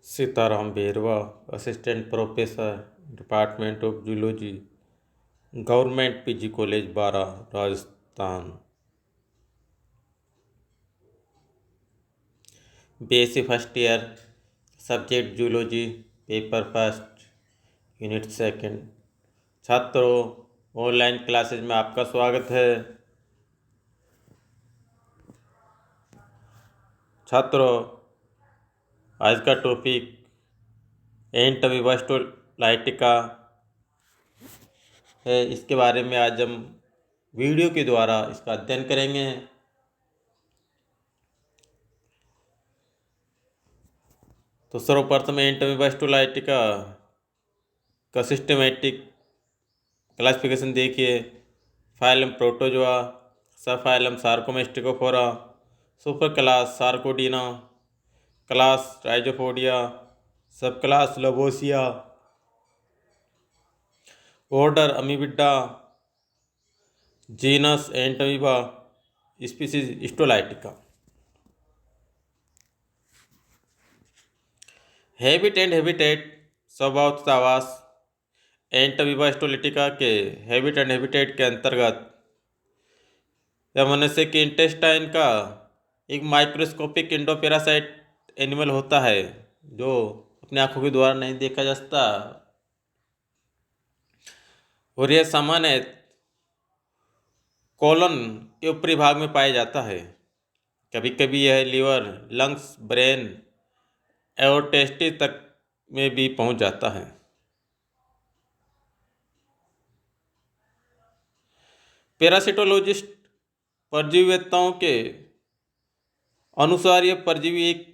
Sitaram Berwa, assistant professor, department of zoology, government PG college Bara, Rajasthan. BSc first year, subject zoology, paper first, unit second. छात्रों, online classes में आपका स्वागत है। छात्रों, आज का टॉपिक एंट अमीबा स्टोलाइटिका है। इसके बारे में आज हम वीडियो के द्वारा इसका अध्ययन करेंगे। तो सर्वप्रथम एंट अमीबा स्टोलाइटिका का सिस्टमेटिक क्लासिफिकेशन देखिए। Phylum protozoa, sub phylum sarcomastigophora, super class sarcodina, class rhizopodia, sub class lobosea, order amoebida, genus entamoeba, species histolytica. Habit and habitat, स्वभाव तथा आवास। एंट अमीबा स्टोलाइटिका के हैबिट एंड हैबिटेट के अंतर्गत यह मनुष्य के इंटेस्टाइन का एक माइक्रोस्कोपिक इंडोपेरासाइट एनिमल होता है जो अपने आंखों के द्वारा नहीं देखा जा सकता, और यह सामान्य कोलन के ऊपरी भाग में पाया जाता है। कभी कभी यह लीवर, लंग्स, ब्रेन और टेस्टिस तक में भी पहुंच जाता है। पैरासिटोलॉजिस्ट परजीवीवेत्ताओं के अनुसार यह परजीवी एक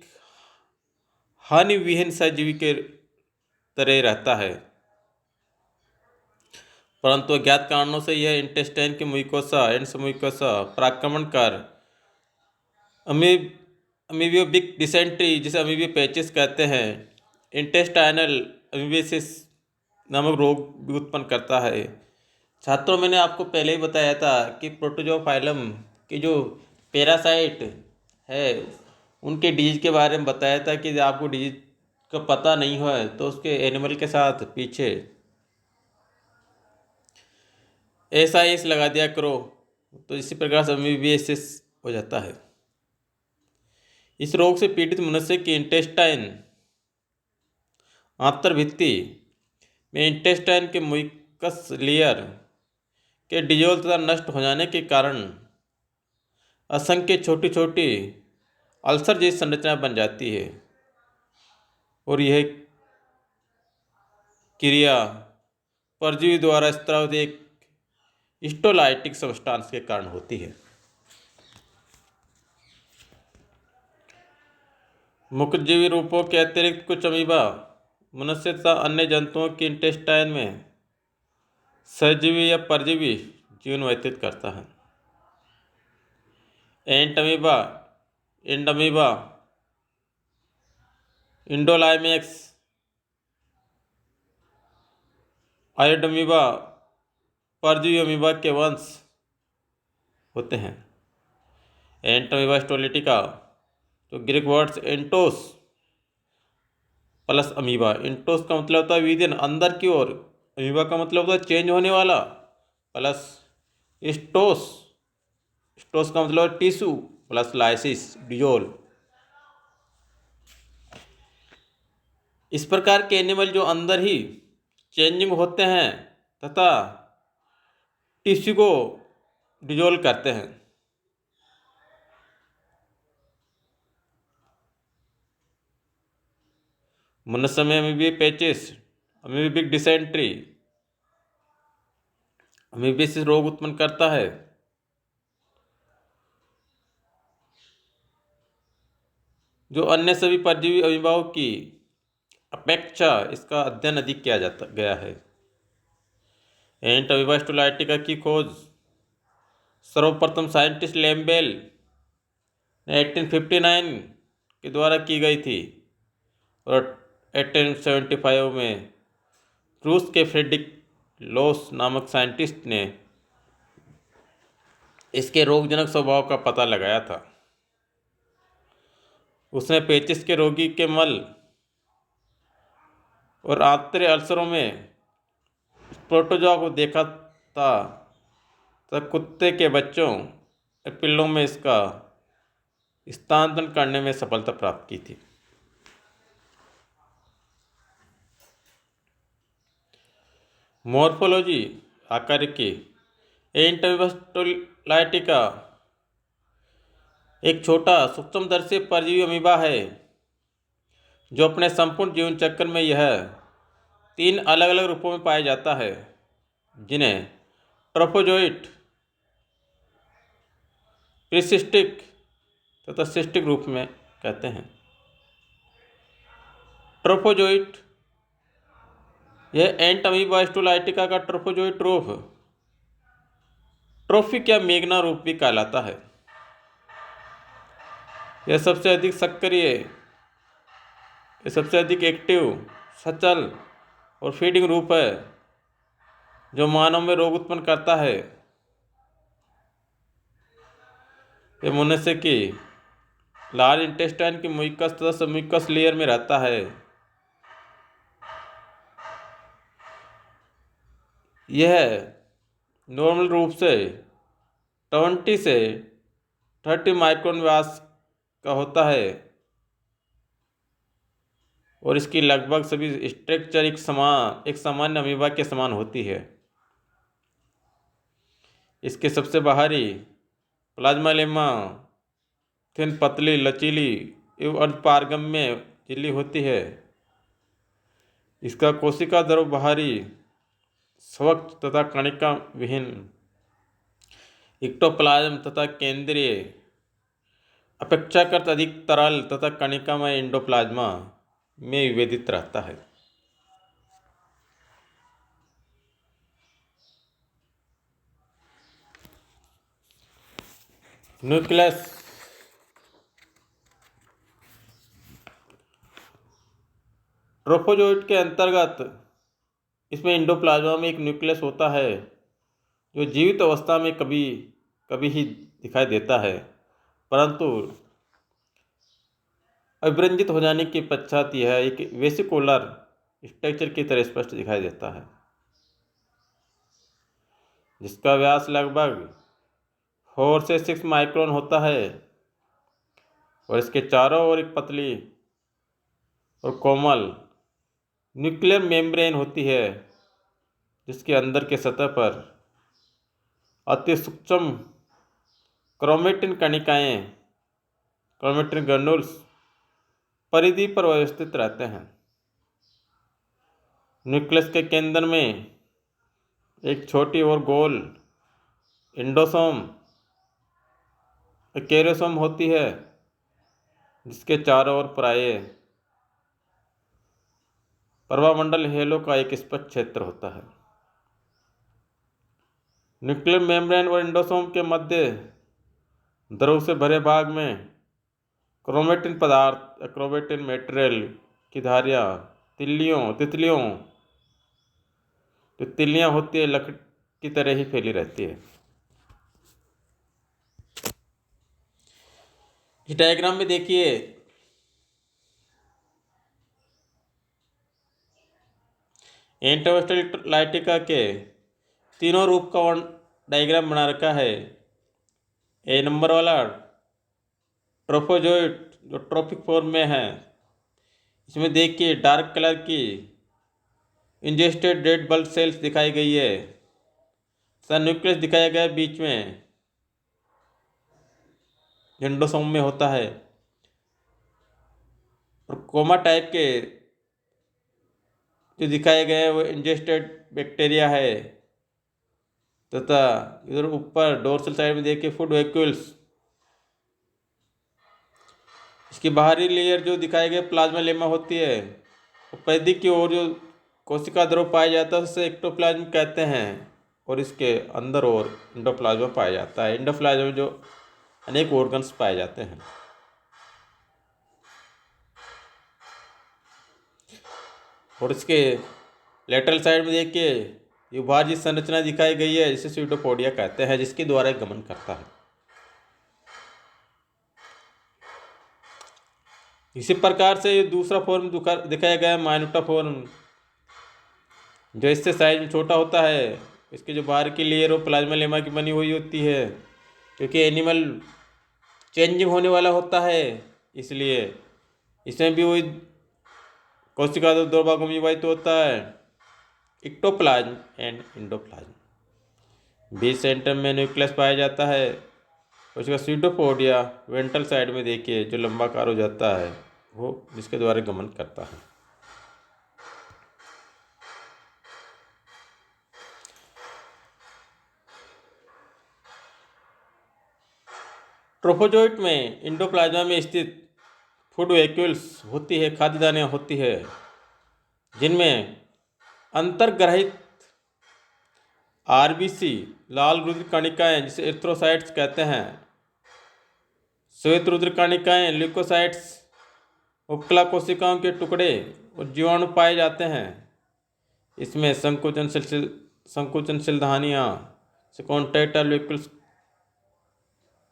हानि विहीन सजीवी के तरह रहता है, परंतु अज्ञात कारणों से यह इंटेस्टाइन के म्यूकोसा एंड म्यूकोसा पर आक्रमण कर अमीबियोबिक डिसेंट्री, जिसे अमीबियो पैचिस कहते हैं, इंटेस्टाइनल अमीबियोसिस नामक रोग भी उत्पन्न करता है। छात्रों, मैंने आपको पहले ही बताया था कि प्रोटोजोआ फाइलम की जो पैरासाइट है उनके डिजीज के बारे में बताया था कि आपको डिजीज का पता नहीं हुआ है तो उसके एनिमल के साथ पीछे SIS लगा दिया करो, तो इसी प्रकार से अमीबियोसिस हो जाता है। इस रोग से पीड़ित मनुष्य की इंटेस्टाइन आंतरभित्ति में इंटेस्टाइन के म्यूकस लेयर के डिजोल्व तथा नष्ट हो जाने के कारण असंख्य छोटी छोटी अल्सर जैसी संरचना बन जाती है, और यह क्रिया परजीवी द्वारा स्त्रावित एक स्टोलाइटिक सब्सटेंस के कारण होती है। मुखजीवी रूपों के अतिरिक्त कुछ अमीबा मनुष्य तथा अन्य जंतुओं के इंटेस्टाइन में सहजीवी या परजीवी जीवन व्यतीत करता है। एंट अमीबा, इंडमीबा, इंडोलाइमेक्स, आयोडमीबा परजीवी अमीबा के वंश होते हैं। एंट अमीबा स्टोलाइटिका, तो Greek words Santos plus amoeba. Santos का मतलब होता है विदिन, अंदर की ओर। अमीबा का मतलब होता है चेंज होने वाला, प्लस स्टोस, स्टोस का मतलब टिश्यू, प्लस लाइसिस, डिजोल्व। इस प्रकार के एनिमल जो अंदर ही चेंजिंग होते हैं तथा टिश्यू को डिजोल्व करते हैं। मनुष्य में अमीबिक पैचिस, अमीबिक डिसेंट्री, अमीबियोसिस रोग उत्पन्न करता है। जो अन्य सभी परजीवी अमीबाओं की अपेक्षा इसका अध्ययन अधिक किया जाता गया है। एंट अमीबा स्टोलाइटिका की खोज सर्वप्रथम साइंटिस्ट लैम्बेल ने 1859 के द्वारा की गई थी, और 1875 में रूस के फ्रेडरिक लोस नामक साइंटिस्ट ने इसके रोगजनक स्वभाव का पता लगाया था। उसने पेचिस के रोगी के मल और आंतरिक अल्सरों में प्रोटोजोआ को देखा था, तब कुत्ते के बच्चों पिल्लों में इसका स्थानांतरण करने में सफलता प्राप्त की थी। मॉर्फोलॉजी आकारिकी। एंटोबैक्टेरिया एक छोटा सूक्ष्मदर्शी परजीवी अमीबा है जो अपने संपूर्ण जीवन चक्र में यह 3 अलग अलग रूपों में पाया जाता है, जिन्हें ट्रोफोजोइट, प्रीसिस्टिक तथा सिस्टिक रूप में कहते हैं। ट्रोफोजोइट, यह एंट अमीबा स्टोलाइटिका का ट्रोफोजोइट रूप ट्रोफिक या मेगना रूप भी कहलाता है। यह सबसे अधिक सक्रिय, यह सबसे अधिक एक्टिव, सचल और फीडिंग रूप है जो मानव में रोग उत्पन्न करता है। यह मनुष्य की लार्ज इंटेस्टाइन की म्यूकस तथा सबम्यूकस लेयर में रहता है। यह नॉर्मल रूप से 20 से 30 माइक्रोन व्यास का होता है और इसकी लगभग सभी स्ट्रक्चर एक सामान्य अमीबा के समान होती है। इसके सबसे बाहरी प्लाज्मा लेमा थिन, पतली, लचीली एवं अर्धपारगम्य झिल्ली होती है। इसका कोशिका द्रव बाहरी स्वच्छ तथा कणिका विहीन इक्टोप्लाज्म तथा केंद्रीय अपेक्षाकृत अधिक तरल तथा कणिकामय एंडोप्लाज्मा में विभेदित रहता है। न्यूक्लियस। ट्रोफोजोइट के अंतर्गत इसमें एंडोप्लाज्मा में एक न्यूक्लियस होता है जो जीवित अवस्था में कभी कभी ही दिखाई देता है, परंतु अभिरंजित हो जाने के पश्चात यह एक वेसिकुलर स्ट्रक्चर की तरह स्पष्ट दिखाई देता है, जिसका व्यास लगभग 4 से 6 माइक्रोन होता है और इसके चारों ओर एक पतली और कोमल न्यूक्लियर मेम्ब्रेन होती है, जिसके अंदर के सतह पर अति सूक्ष्म क्रोमेटिन कणिकाएं, क्रोमेटिन ग्रैन्युल्स परिधि पर व्यवस्थित रहते हैं। न्यूक्लियस के केंद्र में एक छोटी और गोल एंडोसोम कैरियोसोम होती है, जिसके चारों ओर प्रभामंडल हेलो का एक स्पष्ट क्षेत्र होता है। न्यूक्लियर मेम्ब्रेन और एंडोसोम के मध्य द्रव से भरे भाग में क्रोमेटिन पदार्थ या क्रोमेटिन मेटेरियल की धारियाँ तितलियाँ होती है, लकड़ी की तरह ही फैली रहती है। इस डायग्राम में देखिए एंटोबैक्टेरिया के तीनों रूप का डायग्राम बना रखा है। ए नंबर वाला ट्रोफोजोइट जो ट्रोफिक फॉर्म में है, इसमें देखिए डार्क कलर की इंजेस्टेड रेड ब्लड सेल्स दिखाई गई है। सा न्यूक्लियस दिखाया गया है बीच में, एंडोसोम में होता है। और कोमा टाइप के जो दिखाए गए हैं वो इंजेस्टेड बैक्टीरिया है, तथा इधर ऊपर डोर्सल साइड में देखिए फूड वैक्यूल्स। इसकी बाहरी लेयर जो दिखाए गए प्लाज्मा लेमा होती है, और परिधि की ओर जो कोशिका द्रव पाया जाता है उसे एक्टोप्लाज्म कहते हैं, और इसके अंदर और एंडोप्लाज्मा पाया जाता है। एंडोप्लाज्म में जो अनेक ऑर्गन्स पाए जाते हैं। और इसके लेटरल साइड में देखिए विभाजित संरचना दिखाई गई है, जिसे स्यूडोपोडिया कहते हैं, जिसके द्वारा गमन करता है। इसी प्रकार से दूसरा फॉर्म दिखाया गया है माइनोटा फॉर्म, जो इससे साइज में छोटा होता है, इसके जो बाहर की लेयर वो प्लाज्मा लेमा की बनी हुई होती है, क्योंकि एनिमल चेंजिंग होने वाला होता है, इसलिए इसमें भी वही कोशिका तो दो भागों में विभाजित होता है, ectoplasm and endoplasm. Beach centre में न्यूक्लियस पाया जाता है। उसका सीटोपोडिया वेंट्रल साइड में देखिए जो लंबाकार हो जाता है, वो जिसके द्वारा गमन करता है। ट्रोफोजोइट में इंडोप्लाज्मा में स्थित फूड वैक्यूल्स होती है, खाद्यदानियाँ होती है, जिनमें अंतर्ग्रहित आरबीसी लाल रुधिर कणिकाएँ जिसे एरिथ्रोसाइट्स कहते हैं, श्वेत रुधिर कणिकाएँ ल्यूकोसाइट्स, उपकला कोशिकाओं के टुकड़े और जीवाणु पाए जाते हैं। इसमें संकुचनशील धानियाँ से कॉन्टैक्ट वैक्यूल्स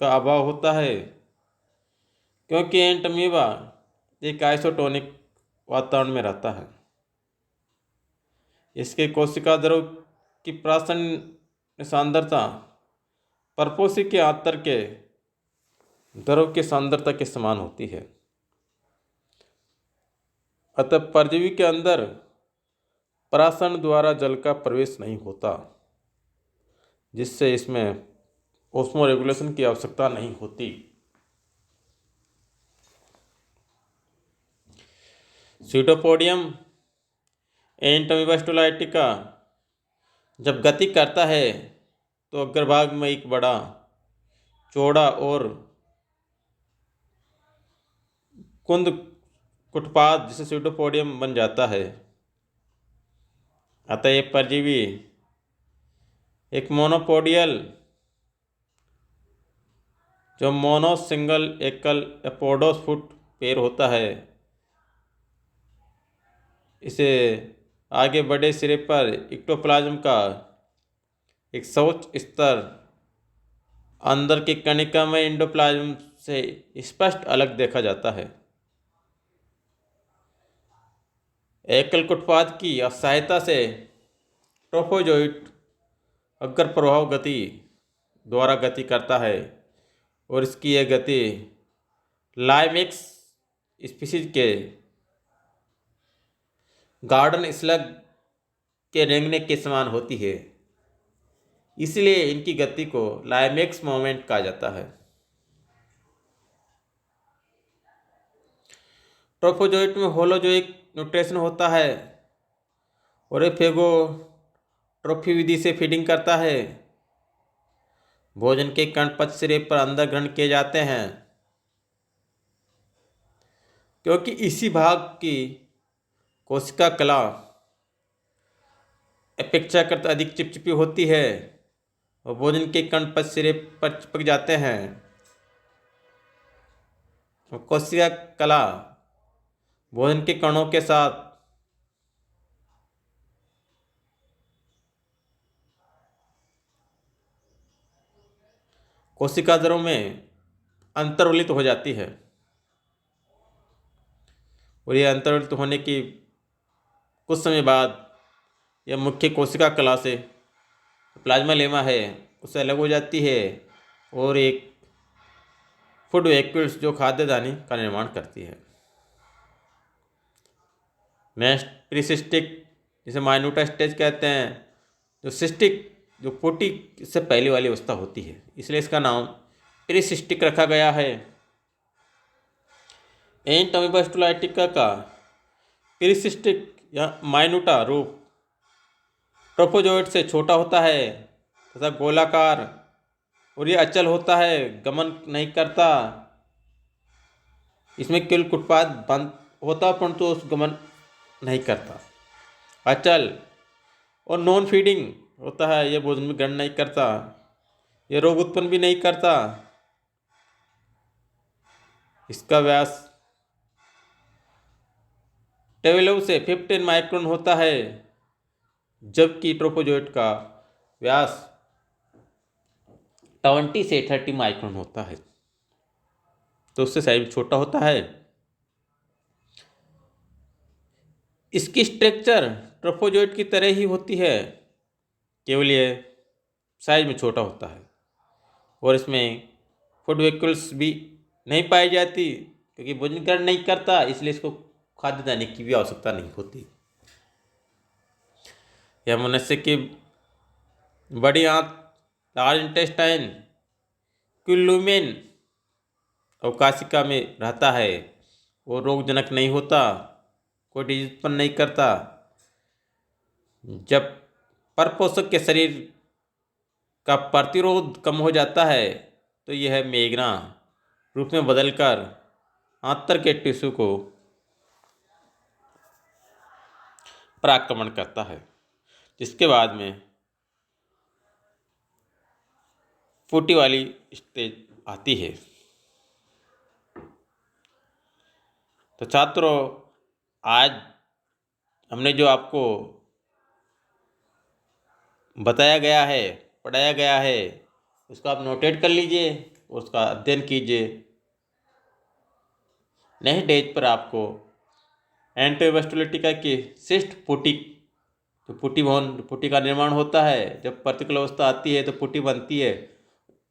का अभाव होता है, क्योंकि एंट अमीबा एक आइसोटोनिक वातावरण में रहता है। इसके कोशिका द्रव की प्राशन सांद्रता परपोषी के आंतर के द्रव की सांद्रता के समान होती है। अतः परजीवी के अंदर प्राशन द्वारा जल का प्रवेश नहीं होता, जिससे इसमें ओस्मो रेगुलेशन की आवश्यकता नहीं होती। सीटोपोडियम एंट अमीबा स्टोलाइटिका जब गति करता है तो अग्रभाग में एक बड़ा चौड़ा और कुंद कुटपाद जिसे सीटोपोडियम बन जाता है। अतः ये परजीवी एक मोनोपोडियल जो मोनो सिंगल एकल एपोडोस फुट पेड़ होता है, इसे आगे बड़े सिरे पर इक्टोप्लाज्म का एक सर्वोच्च स्तर अंदर की कणिका में एंडोप्लाज्म से स्पष्ट अलग देखा जाता है। एकल कुटपाद की सहायता से ट्रोफोजोइट अग्र प्रभाव गति द्वारा गति करता है, और इसकी यह गति लाइमेक्स स्पीशीज के गार्डन स्लग के रेंगने के समान होती है। इसलिए इनकी गति को लाइमेक्स मोमेंट कहा जाता है। ट्रोफोजोइट में होलोजोइक न्यूट्रिशन होता है और ये फेगोट्रोफी विधि से फीडिंग करता है। भोजन के कण पच सिरे पर अंदर ग्रहण किए जाते हैं, क्योंकि इसी भाग की कोशिका कला अपेक्षाकृत अधिक चिपचिपी होती है और भोजन के कण पच सिरे पर चिपक जाते हैं। कोशिका कला भोजन के कणों के साथ कोशिका द्रव में अंतर्वलित हो जाती है, और यह अंतर्वलित होने की कुछ समय बाद यह मुख्य कोशिका कला से प्लाज्मा लेमा है उससे अलग हो जाती है और एक फूड वैक्यूल्स जो खाद्यदानी का निर्माण करती है। नेक्स्ट प्रीसिस्टिक जिसे माइन्यूटा स्टेज कहते हैं, जो सिस्टिक जो पोटी से पहले वाली अवस्था होती है, इसलिए इसका नाम प्रीसिस्टिक रखा गया है। एंट अमीबा स्टोलाइटिका का प्रीसिस्टिक या माइन्यूटा रूप ट्रोफोजोइट से छोटा होता है तथा गोलाकार, और यह अचल होता है, गमन नहीं करता। इसमें केवल कुटपाद बंद होता परंतु उस गमन नहीं करता। अचल और नॉन फीडिंग होता है, यह भोजन में ग्रहण नहीं करता, यह रोग उत्पन्न भी नहीं करता। इसका व्यास 12 से 15 माइक्रोन होता है, जबकि ट्रोफोजोइट का व्यास 20 से 30 माइक्रोन होता है, तो उससे साइज छोटा होता है। इसकी स्ट्रक्चर ट्रोफोजोइट की तरह ही होती है, केवल ये साइज में छोटा होता है और इसमें फूड वैक्यूल्स भी नहीं पाई जाती, क्योंकि भोजन ग्रहण नहीं करता, इसलिए इसको खाद्य देने की भी आवश्यकता नहीं होती। यह मनुष्य की बड़ी आंत, लार्ज इंटेस्टाइन, क्यूलुमेन अवकाशिका में रहता है। वो रोगजनक नहीं होता, कोई डिजीज उत्पन्न नहीं करता। जब परपोषक के शरीर का प्रतिरोध कम हो जाता है तो यह मेगना रूप में बदलकर आंतर के टिश्यू को पराक्रमण करता है, जिसके बाद में फूटी वाली स्टेज आती है। तो छात्रों, आज हमने जो आपको बताया गया है, पढ़ाया गया है, उसको आप नोटेट कर लीजिए और उसका अध्ययन कीजिए। नेक्स्ट डेज पर आपको एंटीवास्कुलरिटिका की सिस्ट पुटी, जो पुटी का निर्माण होता है, जब प्रतिकूल अवस्था आती है तो पुटी बनती है,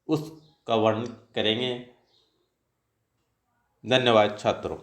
उसका वर्णन करेंगे। धन्यवाद छात्रों।